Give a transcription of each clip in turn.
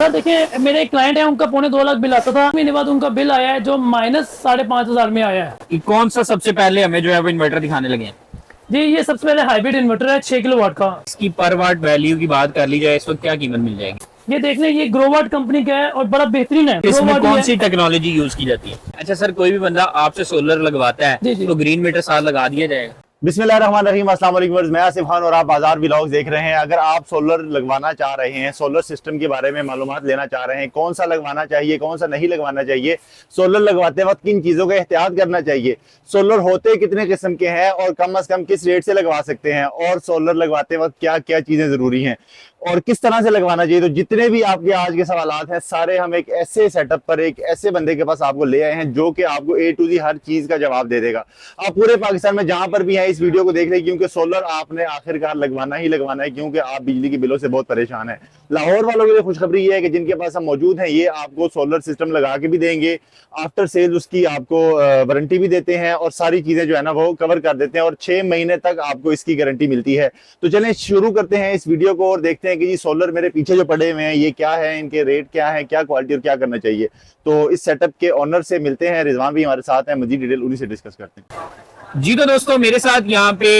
Sir देखिए, मेरे एक क्लाइंट है, उनका 2.25 लाख बिल आता था। महीने बाद उनका बिल आया है जो -5,500 में आया है। कि कौन सा सबसे पहले हमें जो है वो इन्वर्टर दिखाने लगे हैं? जी, ये सबसे पहले हाइब्रिड इन्वर्टर है 6 किलोवाट का। इसकी पर वाट वैल्यू की बात कर ली जाए, इस वक्त क्या कीमत मिल जाएगी? ये देख लें, ये ग्रोवाट कंपनी का है और बड़ा बेहतरीन है। इसमें ग्रोवाट कौन ही सी टेक्नोलॉजी यूज की जाती है? अच्छा सर, कोई भी बंदा आपसे सोलर लगवाता जी, है जी। तो ग्रीन मीटर साथ लगा दिया जाएगा? बिस्मिल्लाहिर्रहमानिर्रहीम, अस्सलाम वालेकुम। मैं आसिफ खान और आप बाजार व्लॉग्स देख रहे हैं। अगर आप सोलर लगवाना चाह रहे हैं, सोलर सिस्टम के बारे में मालूमात लेना चाह रहे हैं, कौन सा लगवाना चाहिए, कौन सा नहीं लगवाना चाहिए, सोलर लगवाते वक्त किन चीज़ों का एहतियात करना चाहिए, सोलर होते कितने किस्म के हैं और कम अज़ कम किस रेट से लगवा सकते हैं, और सोलर लगवाते वक्त क्या क्या चीज़ें ज़रूरी हैं और किस तरह से लगवाना चाहिए, तो जितने भी आपके आज के सवालात हैं सारे हम एक ऐसे सेटअप पर एक ऐसे बंदे के पास आपको ले आए हैं जो कि आपको A to Z हर चीज़ का जवाब दे देगा। आप पूरे पाकिस्तान में जहां पर भी हैं इस वीडियो को देख रहे हैं, क्योंकि सोलर आपने आखिरकार लगवाना ही लगवाना है, क्योंकि आप बिजली के बिलों से बहुत परेशान हैं। लाहौर वालों के लिए खुशखबरी ये है कि जिनके पास हम मौजूद हैं ये आपको सोलर सिस्टम लगा के भी देंगे, आफ्टर सेल उसकी आपको वारंटी भी देते हैं और सारी चीज़ें जो है ना वो कवर कर देते हैं और 6 महीने तक आपको इसकी गारंटी मिलती है। तो चलें शुरू करते हैं इस वीडियो को और देखते हैं कि जी सोलर मेरे पीछे जो पड़े हुए हैं ये क्या है, इनके रेट क्या है, क्या क्वालिटी और क्या करना चाहिए। तो इस सेटअप के ओनर से मिलते हैं, रिजवान भी हमारे साथ हैं, मजीद डिटेल उन्हीं से डिस्कस करते हैं। जी तो दोस्तों, मेरे साथ यहाँ पे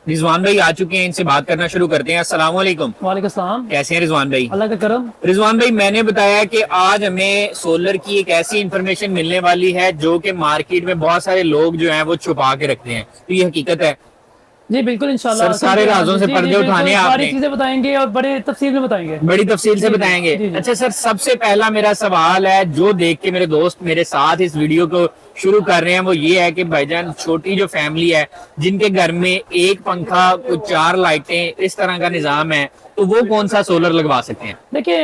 रिजवान भाई आ चुके हैं, इनसे बात करना शुरू करते हैं। अस्सलाम वालेकुम। वालेकुम सलाम। कैसे हैं रिजवान भाई? अल्लाह का करम। रिजवान भाई, मैंने बताया कि आज हमें सोलर की एक ऐसी इंफॉर्मेशन मिलने वाली है जो कि मार्केट में बहुत सारे लोग जो हैं वो छुपा के रखते हैं, तो ये हकीकत है? जी बिल्कुल, इंशाल्लाह। सर, सारे राजों से जी, पर्दे जी, उठाने बिल्कुल, सारी आपने। चीजें बताएंगे और बड़े तफसील में बताएंगे। बड़ी तफसील से जी, बताएंगे। जी, जी। अच्छा सर, सबसे पहला मेरा सवाल है जो देख के मेरे दोस्त मेरे साथ इस वीडियो को शुरू कर रहे हैं, वो ये है कि भाईजान, छोटी जो फैमिली है जिनके घर में एक पंखा, कुछ 4 लाइटें, इस तरह का निजाम है, तो वो कौन सा सोलर लगवा सकते हैं? देखिए,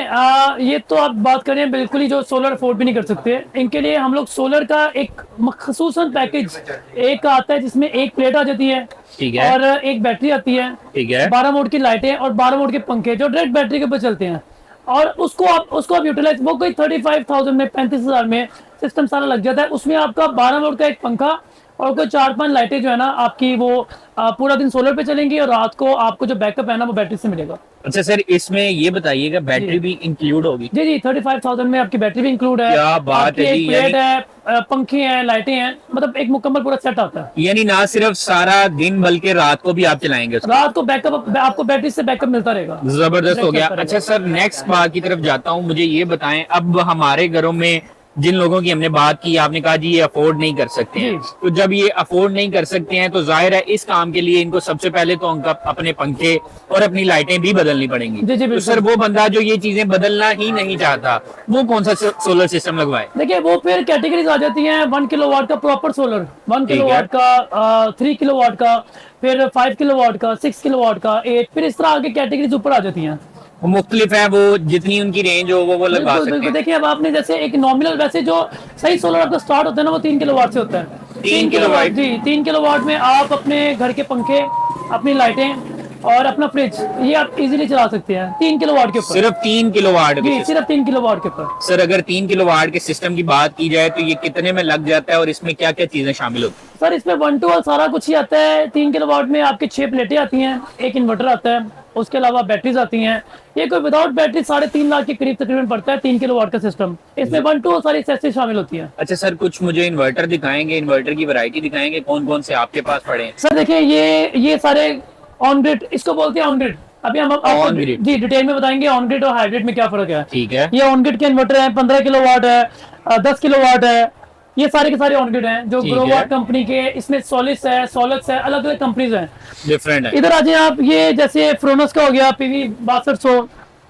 ये तो आप बात करें बिल्कुल ही जो सोलर अफोर्ड भी नहीं कर सकते, इनके लिए हम लोग सोलर का एक मखसूसन पैकेज एक आता है जिसमें एक प्लेट आ जाती है, ठीक है, और एक बैटरी आती है, ठीक है, 12 वोल्ट की लाइटें और 12 वोल्ट के पंखे जो डायरेक्ट बैटरी के ऊपर चलते हैं, और उसको आप यूटिलाइज, वो कोई 35,000 में 35,000 में सिस्टम सारा लग जाता है। उसमें आपका 12 वोल्ट का एक पंखा और कोई 4-5 लाइटें जो है ना आपकी वो पूरा दिन सोलर पे चलेंगी और रात को आपको जो बैकअप है ना वो बैटरी से मिलेगा। अच्छा सर, इसमें ये बताइएगा बैटरी भी इंक्लूड होगी? जी जी, 35,000 में आपकी बैटरी भी इंक्लूड है। क्या बात आपकी है एक जी, प्लेट है, पंखे हैं, लाइटें हैं, मतलब एक मुकम्मल पूरा सेट आता है। यानी ना सिर्फ सारा दिन बल्कि रात को भी आप चलाएंगे उसको? रात को बैकअप, आपको बैटरी से बैकअप मिलता रहेगा। जबरदस्त हो गया। चलता अच्छा सर, नेक्स्ट बात की तरफ जाता हूँ। मुझे ये बताएं, अब हमारे घरों में जिन लोगों की हमने बात की, आपने कहा जी ये अफोर्ड नहीं कर सकते हैं, तो जब ये अफोर्ड नहीं कर सकते हैं तो जाहिर है इस काम के लिए इनको सबसे पहले तो उनका अपने पंखे और अपनी लाइटें भी बदलनी पड़ेंगी। जी, जी, तो बिल्कुल। सर, वो बंदा जो ये चीजें बदलना ही नहीं चाहता, वो कौन सा सोलर सिस्टम लगवाए? देखिए, वो फिर कैटेगरीज आ जाती हैं। 1 किलोवाट का प्रॉपर सोलर, 1 ठीक है। किलोवाट का, 3 किलोवाट का, फिर 5 किलोवाट का, 6 किलोवाट का, 8, फिर इस तरह आगे कैटेगरीज ऊपर आ जाती हैं। वो मुख्तलिफ है, वो जितनी उनकी रेंज हो वो लगवा बिल्कुल सकते बिल्कुल। हैं। देखिए, अब आपने जैसे एक नॉमिनल, वैसे जो सही सोलर आपका स्टार्ट होता है ना वो 3 किलोवाट से होता है। 3 किलोवाट? जी, 3 किलोवाट में आप अपने घर के पंखे, अपनी लाइटें और अपना फ्रिज, ये आप इजीली चला सकते हैं 3 किलोवाट के ऊपर। सिर्फ 3 किलोवाट? जी, सिर्फ 3 किलोवाट के ऊपर। सर, अगर 3 किलोवाट के सिस्टम की बात की जाए तो ये कितने में लग जाता है और इसमें क्या क्या चीजें शामिल होती हैं? सर, इसमें 1 to 1 सारा कुछ ही आता है। 3 किलोवाट में आपके 6 प्लेटें आती हैं, एक इन्वर्टर आता है, उसके अलावा बैटरीज आती हैं। ये कोई विदाउट बैटरी 3.5 लाख के करीब तकरीबन पड़ता है 3 किलोवाट का सिस्टम। इसमें 1 to 1 सारी एक्सेसरीज शामिल होती है। अच्छा सर, कुछ मुझे इन्वर्टर दिखाएंगे, इन्वर्टर की वैरायटी दिखाएंगे, कौन कौन से आपके पास पड़े हैं? सर देखिए, ये सारे ऑन ग्रिड, इसको बोलते हैं ऑन ग्रिड। अभी हम आपको ऑन ग्रिड? जी डिटेल में बताएंगे ऑन ग्रिड और हाइब्रिड में क्या फर्क है। ठीक है। ये ऑन ग्रिड के इन्वर्टर है, 15 किलोवाट है, 10 किलोवाट है, ये सारे के सारे ऑन ग्रिड हैं जो ठीक ग्रोवाट है। कंपनी के। इसमें सोलिस है, सोलक्स है, अलग अलग कंपनीज हैं। डिफरेंट है। इधर आ जाए आप, ये जैसे फ्रोनस का हो गया PV 6200,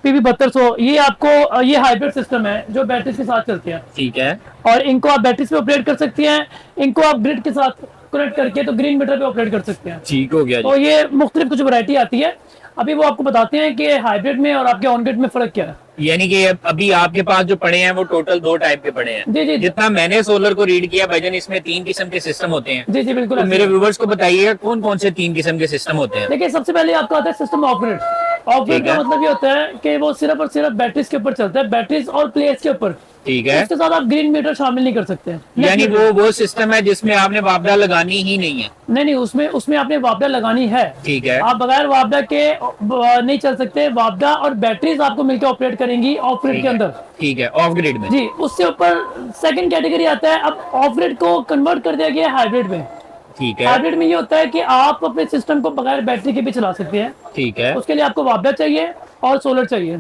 PV 7200, ये आपको ये हाइब्रिड सिस्टम है जो बैटरी के साथ चलते हैं, ठीक है। और इनको आप बैटरी से ऑपरेट कर सकते हैं, इनको आप ग्रिड के साथ कनेक्ट करके तो ग्रीन मीटर पे ऑपरेट कर सकते हैं। ठीक हो गया तो जी। ये मुख्तलिफ कुछ वैरायटी आती है। अभी वो आपको बताते हैं कि हाइब्रिड में और आपके ऑन ग्रिड में फर्क क्या है। यानी कि अभी आपके पास जो पड़े हैं वो टोटल 2 टाइप के पड़े हैं? जी जी जितना मैंने सोलर को रीड किया भाईजान, इसमें 3 किस्म के सिस्टम होते हैं। जी जी बिल्कुल। तो मेरे व्यूवर्स को बताइएगा कौन कौन से 3 किस्म के सिस्टम होते हैं? देखिए, सबसे पहले आपका आता है system of grid. Of grid ठीक का है। मतलब ये होता है कि वो सिर्फ और सिर्फ बैटरीज के ऊपर चलता है, बैटरीज और प्लेट्स के ऊपर। ठीक है, उसके साथ आप ग्रीन मीटर शामिल नहीं कर सकते हैं। यानी Net meter। वो सिस्टम है जिसमें आपने वापडा लगानी ही नहीं है। नहीं, उसमें उसमें आपने वापडा लगानी है। ठीक है, आप बगैर वापडा के नहीं चल सकते। वापडा और बैटरीज आपको मिलकर ऑपरेट करेंगी ऑफ ग्रिड ठीक के है, अंदर। ठीक है, ऑफ ग्रिड में। जी, उससे ऊपर सेकंड कैटेगरी आता है। अब ऑफ ग्रिड को कन्वर्ट कर दिया गया है हाइब्रिड में। ठीक है, हाइब्रिड में ये होता है कि आप अपने सिस्टम को बगैर बैटरी के भी चला सकते हैं। ठीक है, उसके लिए आपको वापडा चाहिए और सोलर चाहिए।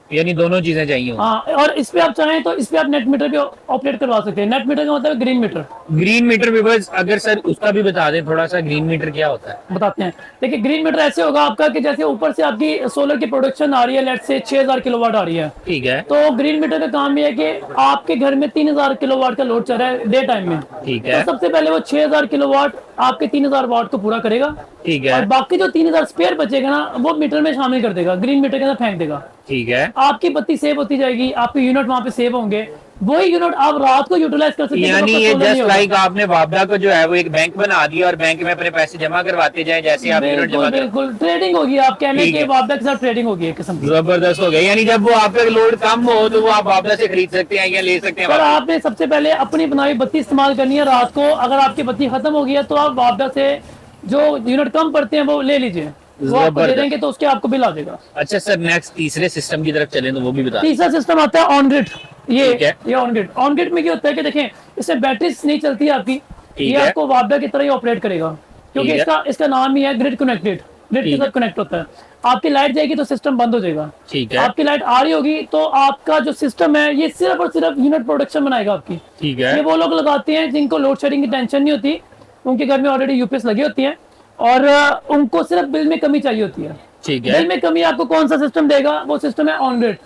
यानी दोनों चीजें चाहिए। हाँ, और इस पे आप चाहें तो इस पे आप नेट मीटर भी ऑपरेट करवा सकते हैं। नेट मीटर का मतलब green meter. Green meter viewers, अगर सर उसका भी बता दें थोड़ा सा, ग्रीन मीटर क्या होता है? बताते हैं। देखिए, ग्रीन मीटर ऐसे होगा आपका कि जैसे ऊपर से आपकी सोलर की प्रोडक्शन आ रही है, लेट से 6000 किलोवाट आ रही है, ठीक है, तो ग्रीन मीटर का काम ये है कि आपके घर में 3000 किलोवाट का लोड चल रहा है डे टाइम में। ठीक है, तो सबसे पहले वो 6000 किलोवाट आपके 3000 वाट को पूरा करेगा। ठीक और है, बाकी जो 3000 स्पेयर बचेगा ना, वो मीटर में शामिल कर देगा, ग्रीन मीटर के अंदर फेंक देगा। ठीक है, आपकी बत्ती सेव होती जाएगी, आपके यूनिट वहां पे सेव होंगे। वही यूनिट आप रात को यूटिलाइज कर सकते हैं। यानी जब ये आपका solar नहीं जस्ट होगा। लाइक आपने वापडा को जो है वो एक बैंक बना दिया और बैंक में अपने पैसे जमा करवाते जाएं, जैसे आप यूनिट बिल्कुल जमा कर। बिल्कुल ट्रेडिंग होगी। आप कहने ठीक के है। वापडा के साथ ट्रेडिंग होगी एक किस्म की। जबरदस्त हो गया, यानी जब वो आपका लोड कम हो तो वो आप वापडा से खरीद सकते हैं या ले सकते हैं पर वापस। आपने सबसे पहले अपनी बनाई बत्ती इस्तेमाल करनी है रात को। अगर आपकी बत्ती खत्म हो गई है तो आप वापडा से जो यूनिट कम पड़ते हैं वो ले लीजिए, वो आपको दे जबरदस्त। देंगे तो उसके आपको बिल आ जाएगा। अच्छा सर, नेक्स्ट तीसरे सिस्टम की तरफ चलें तो वो भी बता दें। तीसरा सिस्टम आता है ऑन ग्रिड। ठीक है। ये ऑन ग्रिड। ऑन ग्रिड में क्या होता है कि देखें, इसमें बैटरीज नहीं चलती है आपकी। ठीक ये है। आपको वापडा की तरह ही ऑपरेट करेगा, क्योंकि ठीक है। इसका नाम ही है ग्रिड कनेक्टेड। ग्रिड के ठीक। साथ कनेक्ट होता है। आपकी लाइट जाएगी तो सिस्टम बंद हो जाएगा। ठीक है, आपकी लाइट आ रही होगी तो आपका जो सिस्टम है ये सिर्फ और सिर्फ यूनिट प्रोडक्शन बनाएगा आपकी। ठीक ये है, वो लोग लगाते हैं जिनको लोड शेडिंग की टेंशन नहीं होती, उनके घर में ऑलरेडी यूपीएस लगी होती है और उनको सिर्फ बिल में कमी चाहिए होती है। ठीक बिल है, में कमी आपको कौन सा सिस्टम देगा? वो सिस्टम है ऑन ग्रिड।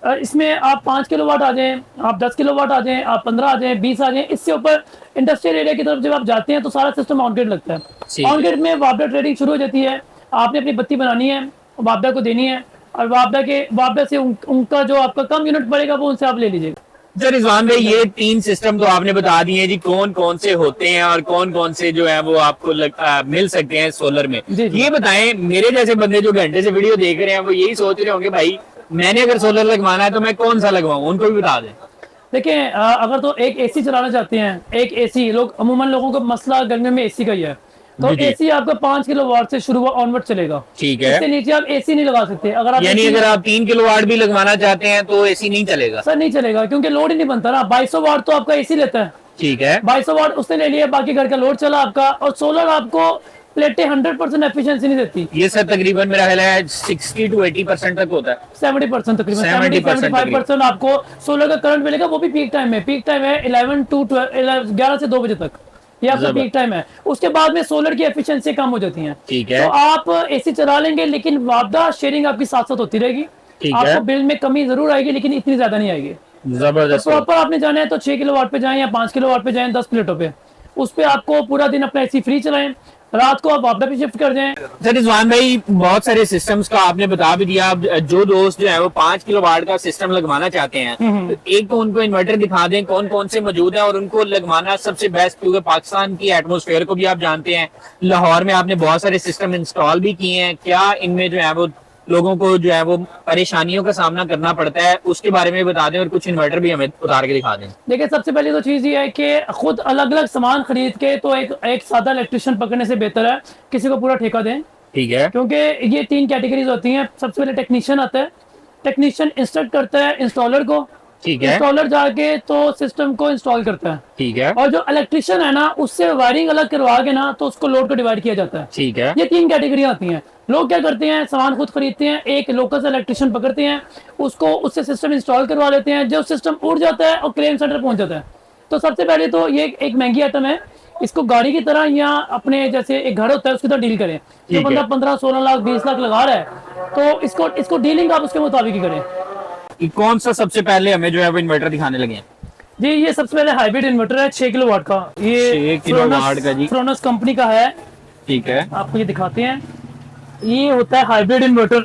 इसमें आप 5 किलोवाट आ जाएं, आप 10 किलोवाट आ जाएं, आप 15 आ जाएं, 20 आ जाएं, इससे ऊपर इंडस्ट्रियल एरिया की तरफ जब आप जाते हैं तो सारा सिस्टम ऑन ग्रिड लगता ठीक है। है। ऑन ग्रिड में वापडा ट्रेडिंग शुरू हो जाती है। आपने अपनी बत्ती बनानी है, वापडा को देनी है, और वापडा से उनका जो आपका कम यूनिट पड़ेगा वो उनसे आप ले लीजिएगा। सर रिजवान भाई, ये 3 सिस्टम तो आपने बता दिए जी, कौन कौन से होते हैं और कौन कौन से जो है वो आपको मिल सकते हैं सोलर में। जी, जी। ये बताएं, मेरे जैसे बंदे जो घंटे से वीडियो देख रहे हैं वो यही सोच रहे होंगे भाई मैंने अगर सोलर लगवाना है तो मैं कौन सा लगवाऊं, उनको भी बता दें। देखिए, अगर तो एक एसी चलाना चाहते हैं, एक एसी लोग अमूमन लोगों का मसला गर्मियों में एसी का ही है, तो जी, जी। एसी आपका 5 किलोवाट से शुरू ऑनवर्ड चलेगा। ठीक है, इससे नीचे आप एसी नहीं लगा सकते। अगर आप यानी AC अगर आप 3 किलोवाट भी लगवाना चाहते हैं तो एसी नहीं चलेगा। सर नहीं चलेगा, क्योंकि लोड ही नहीं बनता ना। 2200 वाट तो आपका एसी लेता है। ठीक है, 2200 वाट उसने ले लिया, बाकी घर का लोड चला आपका। और सोलर आपको प्लेटें 100% एफिशिएंसी नहीं देती। ये सर तकरीबन मेरा ख्याल है 60 to 80% तक होता है। 70% तकरीबन 70% 75% आपको सोलर का करंट मिलेगा, वो भी पीक टाइम में। पीक टाइम है 11 से 2 बजे तक, ये आपका जबर। पीक टाइम है। उसके बाद में सोलर की एफिशिएंसी कम हो जाती है। ठीक है, तो आप एसी चला लेंगे, लेकिन वापडा शेयरिंग आपकी साथ साथ होती रहेगी। ठीक है। आपको बिल में कमी जरूर आएगी, लेकिन इतनी ज्यादा नहीं आएगी। जबरदस्त। प्रॉपर आपने जाना है तो 6 किलोवाट पे जाएं या 5 किलोवाट पे जाएं, 10 प्लेटों पे। उस पे आपको पूरा दिन अपना एसी फ्री चलाएं, रात को आप वापडा पे शिफ्ट कर जाएं। सर रिजवान भाई, बहुत सारे सिस्टम्स का आपने बता भी दिया। अब जो दोस्त जो है वो 5 किलोवाट का सिस्टम लगवाना चाहते हैं, तो एक तो उनको इन्वर्टर दिखा दें कौन कौन से मौजूद है और उनको लगवाना सबसे बेस्ट, क्योंकि पाकिस्तान की एटमोस्फेयर को भी आप जानते हैं। लाहौर में आपने बहुत सारे सिस्टम इंस्टॉल भी किए हैं, क्या इनमें जो है वो लोगों को जो है वो परेशानियों का सामना करना पड़ता है, उसके बारे में बता दें और कुछ इन्वर्टर भी हमें उतार के दिखा दें। देखिए, सबसे पहले तो चीज ये है कि खुद अलग अलग सामान खरीद के तो एक सादा इलेक्ट्रिशियन पकड़ने से बेहतर है किसी को पूरा ठेका दें, ठीक है, क्योंकि ये 3 कैटेगरीज होती हैं। सबसे पहले टेक्नीशियन आता है। टेक्नीशियन इंस्ट्रक्ट करता है इंस्टॉलर को। ठीक है, इंस्टॉलर जाके तो सिस्टम को इंस्टॉल करता है, ठीक है, और जो इलेक्ट्रिशियन है ना उससे वायरिंग अलग करवा के ना तो उसको लोड को डिवाइड किया जाता है। ठीक है, ये 3 कैटेगरी आती हैं। लोग क्या करते हैं, सामान खुद खरीदते हैं, एक लोकल से इलेक्ट्रिशियन पकड़ते हैं, उससे सिस्टम इंस्टॉल करवा लेते हैं। जो सिस्टम उड़ जाता है और क्लेम सेंटर पहुंच जाता है। तो सबसे पहले तो ये एक महंगी आइटम है। इसको गाड़ी की तरह या अपने जैसे एक घर होता है उसकी तरह डील करें। जो ठीक है। बंदा 15-16 लाख 20 लाख लगा रहा है, तो इसको डीलिंग आप उसके मुताबिक ही करें। कि कौन सा सबसे पहले हमें जो है वो इन्वर्टर दिखाने लगे हैं? जी, ये सबसे पहले हाइब्रिड इन्वर्टर है 6 किलोवाट का। 6 ये किलोवाट का जी। फ्रोनस कंपनी का है। ठीक है, आपको ये दिखाते हैं। ये होता है हाइब्रिड इन्वर्टर।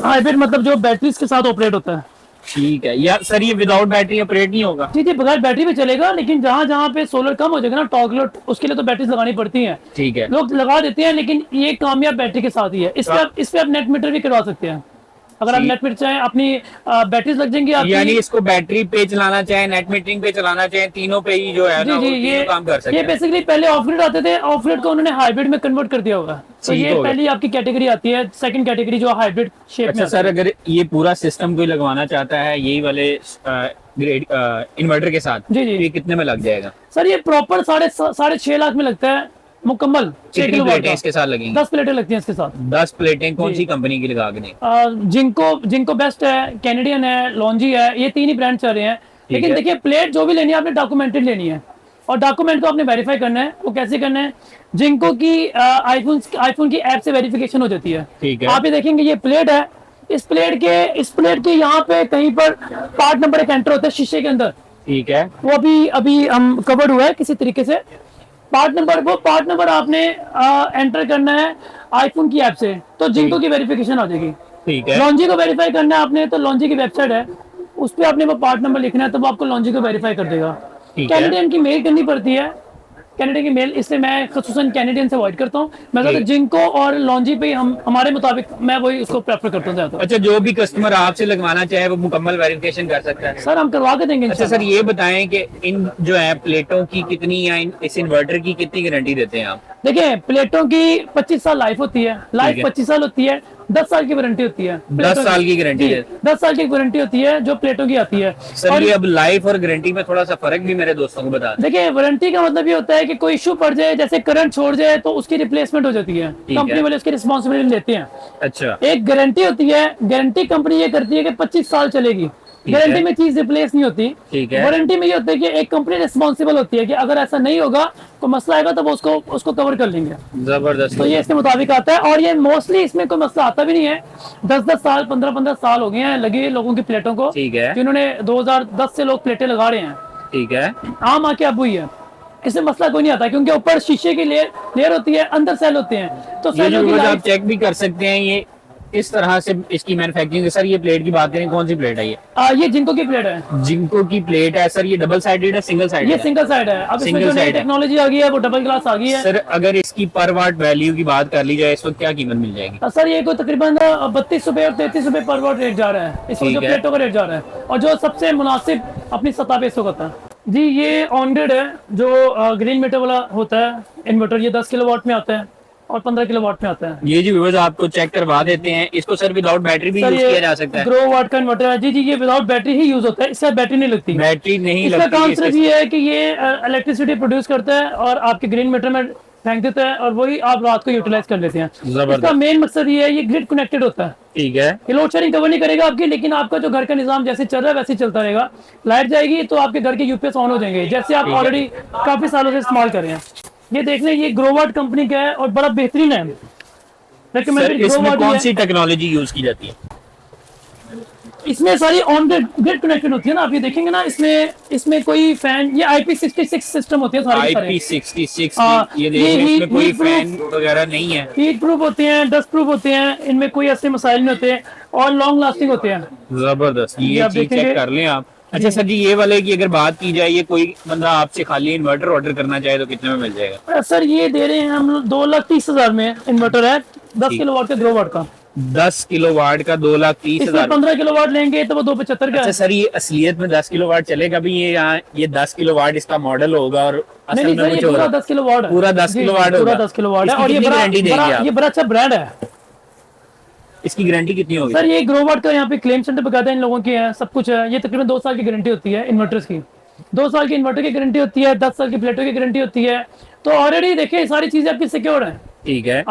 हाइब्रिड मतलब जो बैटरीज के साथ ऑपरेट होता है। ठीक है। या सर ये विदाउट बैटरी ऑपरेट नहीं होगा? जी जी, बगैर बैटरी पे चलेगा, लेकिन जहाँ जहाँ पे सोलर कम हो जाएगा ना टॉगल, उसके लिए तो बैटरी लगानी पड़ती है। ठीक है। लोग लगा देते हैं, लेकिन ये कामयाब बैटरी के साथ ही है। इस पे आप नेट मीटर भी करवा सकते हैं। अगर आप ठीक। नेट मीटर चाहें, अपनी बैटरीज लग जाएंगी यानी आपकी। इसको बैटरी पे चलाना चाहे, नेट मीटरिंग पे चलाना चाहे, तीनों पे ही जो है जी ना जी, वो तीनों काम कर सकते ये हैं। बेसिकली पहले ऑफ ग्रिड आते थे, ऑफ ग्रिड को उन्होंने हाइब्रिड में कन्वर्ट कर दिया होगा। तो ठीक ये हो गया। पहली आपकी कैटेगरी आती है, सेकंड कैटेगरी जो हाइब्रिड शेप में अच्छा आती सर, है। अगर ये पूरा सिस्टम कोई लगवाना चाहता है यही वाले ग्रेड इन्वर्टर के साथ, जी, जी। तो ये कितने में लग जाएगा? सर ये प्रॉपर 6.5 लाख में लगता है, मुकम्मल 6 कितनी किलोवाट प्लेटें का। इसके साथ लगेंगी? 10 प्लेटें लगती हैं इसके साथ। 10 प्लेटें कौन जी। सी कंपनी की लगा के दें? जिनको बेस्ट है, कैनेडियन है, लॉन्जी है, ये 3 ही ब्रांड चल रहे हैं। लेकिन है। देखिए, प्लेट जो भी लेनी है आपने डॉक्यूमेंटेड लेनी है, और डॉक्यूमेंट को आपने वेरीफाई करना है। वो कैसे करना है? जिनको की आईफोन की ऐप से वेरिफिकेशन हो जाती है। ठीक है। आप ये देखेंगे, ये प्लेट है, इस प्लेट के यहाँ पे कहीं पर पार्ट नंबर एक एंटर होता है शीशे के अंदर। ठीक है। वो अभी हम कवर्ड हुआ है किसी तरीके से। पार्ट नंबर आपने एंटर करना है आईफोन की ऐप से, तो जिनको की वेरिफिकेशन आ जाएगी। ठीक है। लॉन्जी को वेरीफाई करना है आपने, तो लॉन्जी की वेबसाइट है, उस पर आपने वो पार्ट नंबर लिखना है, तो वो आपको लॉन्जी को वेरीफाई कर देगा। ठीक है। कैनेडियन की मेल करनी पड़ती है, कैनेडियन की मेल, इसलिए मैं खसूसन कैनेडियन से अवॉइड करता हूँ। मैं तो ठीक। जिनको और लॉन्जी पे हमारे मुताबिक मैं वही उसको प्रेफर करता हूँ ज्यादा। अच्छा, जो भी कस्टमर आपसे लगवाना चाहे वो मुकम्मल वेरिफिकेशन कर सकता है? सर हम करवा के देंगे अच्छा इंशाल्लाह। सर, ये बताएं कि इन जो है प्लेटों की कितनी या इस इन्वर्टर की कितनी गारंटी देते हैं आप? देखिए, प्लेटों की 25 साल लाइफ होती है, लाइफ है। 25 साल होती है, 10 साल की वारंटी होती है। 10 साल की गारंटी जी, है। 10 साल की वारंटी होती है जो प्लेटों की आती है। सर और ये अब लाइफ और गारंटी में थोड़ा सा फर्क भी मेरे दोस्तों को बता दें। देखिए, वारंटी का मतलब ये होता है कि कोई इशू पड़ जाए, जैसे करंट छोड़ जाए, तो उसकी रिप्लेसमेंट हो जाती है। ठीक कंपनी है। वाले उसकी रिस्पॉन्सिबिलिटी लेते हैं। अच्छा। एक गारंटी होती है, गारंटी कंपनी ये करती है कि 25 साल चलेगी। गारंटी है। में चीज रिप्लेस नहीं होती। ठीक है। वारंटी में ये होता है कि एक कंपनी रिस्पॉन्सिबल होती है कि अगर ऐसा नहीं होगा, कोई मसला आएगा, तो वो उसको कवर कर लेंगे। जबरदस्त। तो ये इसके मुताबिक आता है, और ये मोस्टली इसमें कोई मसला आता भी नहीं है। 10-10 साल, 15-15 साल हो गए हैं लगे लोगों की प्लेटों को, ठीक है। जिन्होंने 2010 से लोग प्लेटें लगा रहे हैं। ठीक है। आम आके अब हुई है, इसमें मसला कोई नहीं आता, क्योंकि ऊपर शीशे की लेयर होती है, अंदर सेल होते हैं, तो ये सेलों जो की आप लाइफ। चेक भी कर सकते हैं ये इस तरह से इसकी मैन्युफैक्चरिंग है। सर ये प्लेट की बात करें, कौन सी प्लेट है ये? ये जिनको की प्लेट है, जिंको की प्लेट है सर, ये डबल साइडेड है सिंगल ये साइडेड? सिंगल साइड है। अब इसमें Single जो नई side है। टेक्नोलॉजी आ गई है वो डबल ग्लास आ गई है। सर अगर इसकी पर वाट वैल्यू की बात कर ली जाए इस वक्त क्या कीमत मिल जाएगी? सर ये कोई तकरीबन 32 रुपए और 33 रुपए पर वॉट रेट जा रहा है, इसमें जो ठीक है। प्लेटों का रेट जा रहा है, और जो सबसे मुनासिब अपनी सतह पे इसको करता है। जी, ये ऑन ग्रिड है, जो ग्रीन मीटर वाला होता है इन्वर्टर। ये 10 किलोवाट में आता है और 15 किलोवाट में आता है। ये जो व्यूअर्स आपको चेक करवा देते हैं, इसको सर विदाउट बैटरी भी सर यूज किया जा सकता है? ग्रो वाट का इन्वर्टर है। जी जी, ये विदाउट बैटरी ही यूज होता है, इससे बैटरी नहीं लगती। बैटरी नहीं इसका लगती काम है सिर्फ इसके- ये है कि ये इलेक्ट्रिसिटी प्रोड्यूस करता है और आपके ग्रीन मीटर में फेंक देता है, और वही आप रात को यूटिलाइज कर लेते हैं। जबरदस्त। इसका मेन मकसद ये है, ये ग्रिड कनेक्टेड होता है। ठीक है। ये लोड शेयरिंग कवर नहीं करेगा आपकी, लेकिन आपका जो घर का निजाम जैसे चल रहा है वैसे ही चलता रहेगा। लाइट जाएगी तो आपके घर के यूपीएस ऑन हो जाएंगे, जैसे आप ऑलरेडी काफी सालों से इस्तेमाल कर रहे हैं। ये देख लें, ये ग्रोवाट कंपनी का है और बड़ा बेहतरीन है। सर रिकमेंडेड इसमें ग्रोवाट कौन है। सी टेक्नोलॉजी यूज की जाती है? इसमें सारी ऑन ग्रिड कनेक्टेड होती है ना। आप ये देखेंगे ना, इसमें कोई फैन, ये IP66 सिस्टम होती है सारे के सारे। IP66 हाँ, ये ये देखिए, इसमें heat- कोई heat proof- फैन वगैरह नहीं है। हीट प्रूफ होते हैं, डस्ट प्रूफ होते हैं, इनमें कोई ऐसे मसाइल नहीं होते, और लॉन्ग लास्टिंग होते हैं। जबरदस्त, ये ये आप चीज देखेंगे। चेक कर लें आप। अच्छा सर जी, ये वाले की अगर बात की जाए, ये कोई बंदा आपसे खाली इन्वर्टर ऑर्डर करना चाहे तो कितने में मिल जाएगा? सर ये दे रहे हैं हम लोग 2,30,000 में इन्वर्टर है, 10 किलोवाट का ग्रोवाट का। 10 किलोवाट का 2,30,000। इसमें 15 किलोवाट लेंगे तो वो 275 का अच्छा है। सर, ये असलियत में 10 किलोवाट चलेगा भी? ये यहाँ ये 10 किलोवाट इसका मॉडल होगा और असल नहीं में सर, ये कुछ और? पूरा 10 किलोवाट है। पूरा 10 जी, किलोवाट पूरा होगा। 10 किलोवाट है, इसकी और ये कितनी बड़ा गारंटी देंगे आप? ये बड़ा अच्छा ब्रांड है। इसकी गारंटी कितनी होगी? सर ये ग्रोवाट का यहाँ पे क्लेम सेंटर बकायदा इन लोगों की है, सब कुछ है। ये तकरीबन 2 साल की गारंटी होती है इन्वर्टर्स की। 2 साल की इन्वर्टर की गारंटी होती है, 10 साल की प्लेटों की गारंटी होती है। तो ऑलरेडी देखिए, सारी चीजें आपकी सिक्योर है। ठीक है।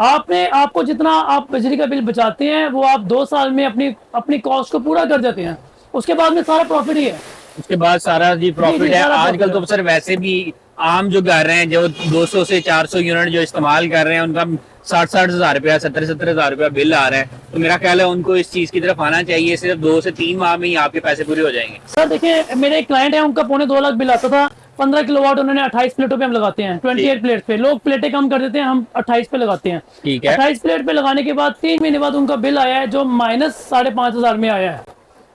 आपको जितना आप बिजली का बिल बचाते हैं, वो आप 2 साल में अपनी कॉस्ट को पूरा कर जाते हैं। उसके बाद में सारा प्रॉफिट ही है। उसके बाद सारा जी प्रॉफिट जी, है। सारा आजकल profit तो सर वैसे भी आम जो कर रहे हैं, जो 200 से 400 यूनिट जो इस्तेमाल कर रहे हैं, उनका 60-60 हजार रुपया, 70-70 हजार रुपया बिल आ रहा है। तो मेरा ख्याल है उनको इस चीज की तरफ आना चाहिए। सिर्फ 2 से 3 माह में ही आपके पैसे पूरे हो जाएंगे। सर देखिए, मेरे एक क्लाइंट है, उनका 2.25 लाख बिल आता था। 15 किलोवाट उन्होंने 28 प्लेटों पे हम लगाते हैं, 28 प्लेट पे। लोग प्लेटें कम कर देते हैं, हम 28 पे लगाते हैं। ठीक है। 28 प्लेट पे लगाने के बाद 3 महीने बाद उनका बिल आया है जो -5,500 में आया है।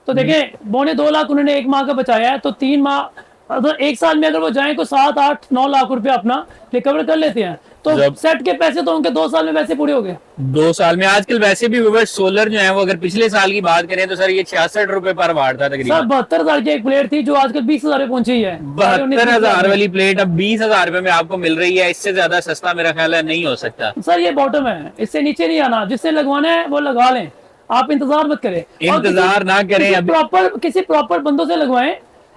तो देखिए 2.25 लाख उन्होंने 1 माह का बचाया है, तो 3 माह अगर 1 साल में अगर वो जाएं तो 7, 8, 9 लाख रुपए अपना रिकवर कर लेते हैं, तो जब- सेट के पैसे तो उनके 2 साल में वैसे पूरे हो गए। 2 साल में आजकल वैसे भी व्यूअर्स सोलर जो है वो अगर पिछले साल की बात करें तो सर ये 66 रुपए पर वाट था सर तकरीबन। 72,000 की एक प्लेट थी जो आजकल 20,000 पे पहुंची है। 72,000 वाली प्लेट अब 20,000 रुपए में आपको मिल रही है, इससे ज्यादा सस्ता मेरा ख्याल है नहीं हो सकता। सर ये बॉटम है, इससे नीचे नहीं आना, जिससे लगवाना है वो लगा लें, आप इंतजार मत करें। इंतजार ना करें अभी। किसी प्रॉपर बंदों से लगवाएं,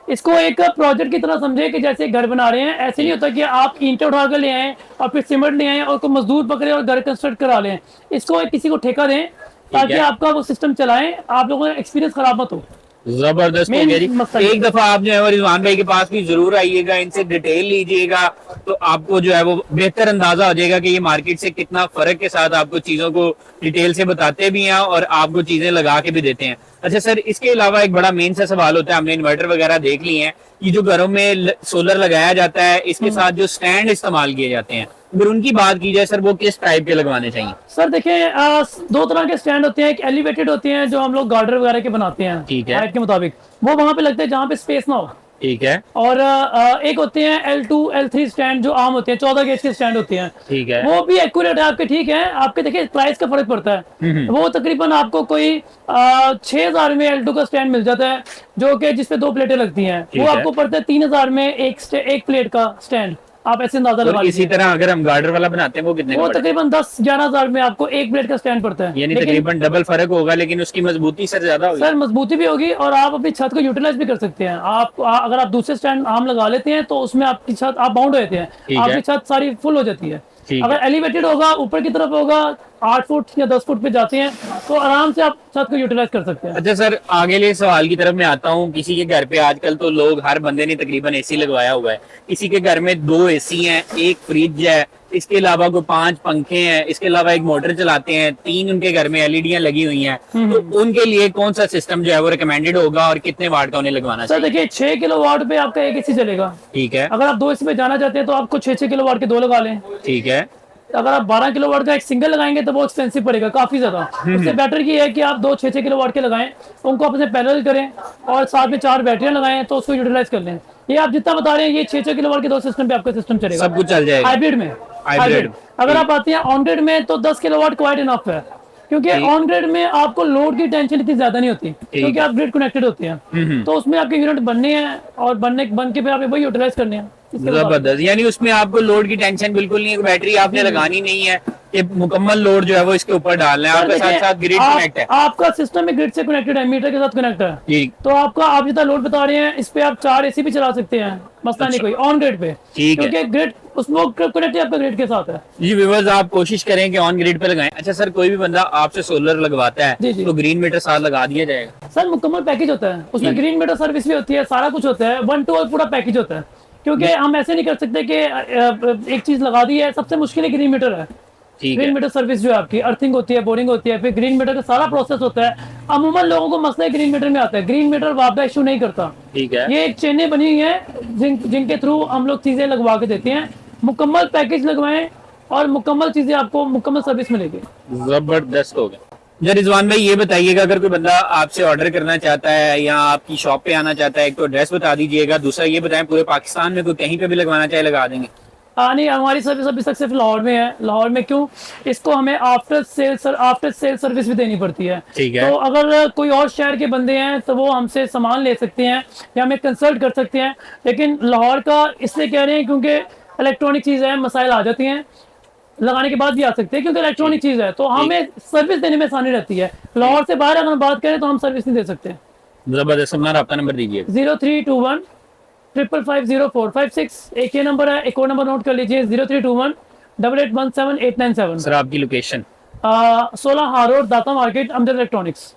इसको एक प्रोजेक्ट की तरह समझे कि जैसे घर बना रहे हैं। ऐसे नहीं होता कि आप ईंटें उठा कर ले आए और फिर सीमेंट ले आए और कोई मजदूर पकड़े और घर कंस्ट्रक्ट करा लें। इसको किसी को ठेका दें ताकि है। आपका वो सिस्टम चलाएं, आप लोगों का एक्सपीरियंस खराब मत हो। जबरदस्त हो Main गया जी। मसला ये एक दफा आप जो है वो रिजवान भाई के पास भी जरूर आइएगा, इनसे डिटेल लीजिएगा, तो आपको जो है वो बेहतर अंदाजा हो जाएगा कि ये मार्केट से कितना फर्क के साथ आपको चीजों को डिटेल से बताते भी हैं और आपको चीजें लगा के भी देते हैं। अच्छा सर, इसके अलावा एक बड़ा मेन सा सवाल होता है, हमने इन्वर्टर वगैरह देख लिए हैं, ये जो घरों में सोलर लगाया जाता है इसके साथ जो स्टैंड इस्तेमाल किए जाते हैं, अगर उनकी बात की जाए सर वो किस टाइप के लगवाने चाहिए? सर देखिए 2 तरह के स्टैंड होते हैं, एक एलिवेटेड होते हैं जो हम लोग गार्डर वगैरह के बनाते हैं, ठीक है। हाइट के मुताबिक, वो वहां पे लगते हैं जहाँ पे स्पेस ना हो। ठीक है। और एक होते हैं L2 L3 स्टैंड जो आम होते हैं, 14 गेज के स्टैंड होते हैं। ठीक है। वो भी एक्यूरेट है आपके, ठीक है, आपके देखिए प्राइस का फर्क पड़ता है। वो तकरीबन आपको कोई 6,000 में L2 का स्टैंड मिल जाता है जो कि जिसपे 2 प्लेटें लगती हैं। ठीक वो है। आपको पड़ता है 3,000 में एक प्लेट का स्टैंड। आप ऐसे अंदाजा लगा और इसी लीजिए। तरह अगर हम गार्डर वाला बनाते हैं वो कितने का वो पड़ता है? तकरीबन 10-11,000 में आपको एक प्लेट का स्टैंड पड़ता है। यानी लेकिन तकरीबन डबल फर्क होगा, लेकिन उसकी मजबूती सर ज्यादा होगी। सर मजबूती भी होगी और आप अपनी छत को यूटिलाइज भी कर सकते हैं। अगर आप दूसरे स्टैंड आम लगा लेते हैं तो उसमें आपकी छत आप बाउंड हो जाते हैं, ठीक है। आपकी छत सारी फुल हो जाती है। ठीक अगर है। एलिवेटेड होगा, ऊपर की तरफ होगा, 8 फुट या 10 फुट पे जाते हैं, तो आराम से आप छत को यूटिलाइज कर सकते हैं। अच्छा सर, आगे ले सवाल की तरफ मैं आता हूँ। किसी के घर पे आजकल तो लोग, हर बंदे ने तकरीबन एसी लगवाया हुआ है, किसी के घर में 2 एसी हैं, एक फ्रिज है, इसके अलावा कोई 5 पंखे हैं, इसके अलावा एक मोटर चलाते हैं, 3 उनके घर में एलईडियां लगी हुई हैं, तो उनके लिए कौन सा सिस्टम जो है वो रिकमेंडेड होगा और कितने वाट का उन्हें लगवाना सर चाहिए? देखिए 6 किलोवाट पे आपका एक एसी चलेगा। ठीक है। अगर आप 2 एसी पे जाना चाहते हैं तो आपको 6 किलोवाट के 2 लगा लें। ठीक है। अगर आप 12 किलोवाट का एक सिंगल लगाएंगे तो वो एक्सपेंसिव पड़ेगा काफी ज्यादा। उससे बेटर ये है कि आप 2 6 किलोवाट के लगाएं, उनको आपसे पैरेलल करें और साथ में 4 बैटरियां लगाएं तो उसको यूटिलाइज कर लें। ये आप जितना बता रहे हैं ये 6 किलोवाट के 2 सिस्टम पे आपका सिस्टम चलेगा, सब कुछ चल जाएगा हाइब्रिड में। हाइब्रिड। अगर आप आते हैं ऑन ग्रिड में तो 10 किलोवाट क्वाइट इनफ है, क्योंकि ऑन ग्रिड में आपको लोड की टेंशन इतनी ज्यादा नहीं होती क्योंकि आप ग्रिड कनेक्टेड होते हैं। तो उसमें आपके यूनिट बनने हैं और बन के फिर आपने वही यूटिलाइज करने हैं। इसके बाद- जबरदस्त, यानी उसमें आपको लोड की टेंशन बिल्कुल नहीं है, बैटरी आपने लगानी नहीं है, ये मुकम्मल लोड जो है वो इसके ऊपर डालना है, आपके साथ साथ ग्रिड कनेक्ट है। आपका सिस्टम में ग्रिड से कनेक्टेड है, मीटर के साथ कनेक्ट है। ठीक। तो आपका आप जितना लोड बता रहे हैं इस पे आप 4 एसी भी चला सकते हैं, मसला नहीं कोई, ऑन ग्रिड पे। ठीक है। क्योंकि ग्रिड उसमें कनेक्ट आपका ग्रिड के साथ है। जी व्यूअर्स, आप कोशिश करें कि ऑन ग्रिड पे लगाएं। अच्छा सर, कोई भी बंदा आपसे सोलर लगवाता जी, है जी। तो ग्रीन मीटर साथ लगा दिया जाएगा? सर मुकम्मल पैकेज होता है, उसमें ग्रीन मीटर सर्विस भी होती है, सारा कुछ होता है, 1 to 1 पूरा पैकेज होता है। क्योंकि हम ऐसे नहीं कर सकते कि एक चीज लगा दी है, सबसे मुश्किल ग्रीन मीटर है। ठीक ग्रीन है। मीटर सर्विस जो है आपकी अर्थिंग होती है, बोरिंग होती है, फिर ग्रीन मीटर का सारा प्रोसेस होता है। अमूमन लोगों को मसला ग्रीन मीटर में आता है, ग्रीन मीटर वापदा इशू नहीं करता। ठीक है। ये एक चेनें बनी हुई है जिनके थ्रू हम लोग चीजें लगवा के देते हैं। मुकम्मल पैकेज लगवाएं और मुकम्मल चीजें आपको मुकम्मल सर्विस मिलेगी। जबरदस्त हो गया। जी रिजवान भाई, ये बताइएगा अगर कोई बंदा आपसे ऑर्डर करना चाहता है या आपकी शॉप पे आना चाहता है, एक तो एड्रेस बता दीजिएगा, दूसरा ये बताएं पूरे पाकिस्तान में कोई कहीं पे भी लगवाना चाहे लगा देंगे? नहीं, हमारी सर्विस अभी तक सिर्फ लाहौर में है। लाहौर में क्यों, इसको हमें आफ्टर सेल सर्विस भी देनी पड़ती है। ठीक है। तो अगर कोई और शहर के बंदे हैं तो वो हमसे सामान ले सकते हैं या हमें कंसल्ट कर सकते हैं, लेकिन लाहौर का इसलिए कह रहे हैं क्योंकि इलेक्ट्रॉनिक चीज़ है, मसाइल आ जाती हैं, लगाने के बाद भी आ सकते हैं क्योंकि इलेक्ट्रॉनिक चीज़ है, तो हमें सर्विस देने में आसानी रहती है। लाहौर से बाहर अगर हम बात करें तो हम सर्विस नहीं दे सकते। जबरदस्त, अपना रब्ता नंबर दीजिए। 0321 555 0456, एक ये नंबर है, एक और नंबर नोट कर लीजिए 0321 8817 897। सर आपकी लोकेशन? 16 हार रोड, दाता मार्केट, अमजद इलेक्ट्रॉनिक्स।